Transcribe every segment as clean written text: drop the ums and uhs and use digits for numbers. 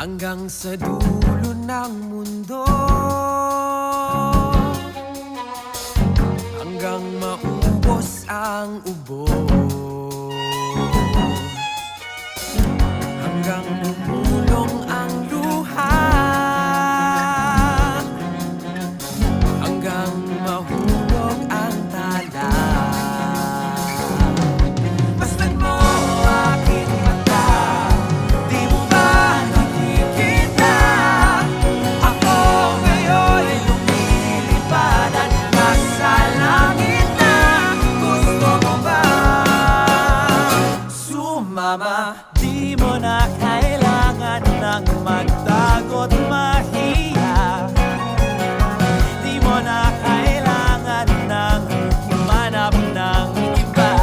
hanggang sa dulo ng mundo, hanggang maubos ang ubo, hanggang bumulong ang luha, hanggang mahulog ang tala. Masdan mo aking mata, di mo ba nakikita? Ako ngayon ay lumilipad at nasa langit na. Gusto mo ba sumama? Di mo na kailangan ng magtago't mahiya. Di mo na kailangan ng humanap ng iba.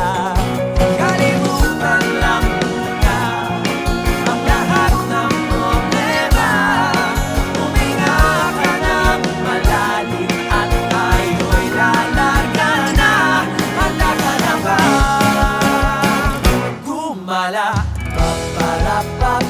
Kalimutan lang muna ang lahat ng problema. Huminga ka ng malalim at tayo'y lalarga na. Handa ka na ba gumala? Pa